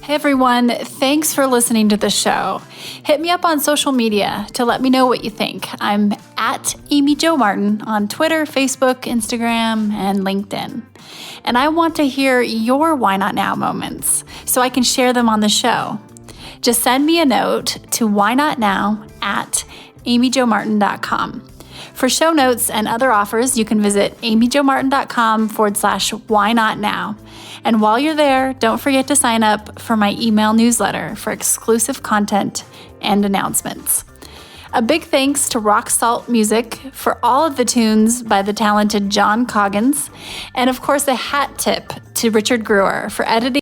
Hey everyone, thanks for listening to the show. Hit me up on social media to let me know what you think. I'm at Amy Jo Martin on Twitter, Facebook, Instagram, and LinkedIn. And I want to hear your Why Not Now moments so I can share them on the show. Just send me a note to whynotnow@amyjomartin.com. For show notes and other offers, you can visit amyjomartin.com/whynotnow. And while you're there, don't forget to sign up for my email newsletter for exclusive content and announcements. A big thanks to Rock Salt Music for all of the tunes by the talented John Coggins. And of course, a hat tip to Richard Brewer for editing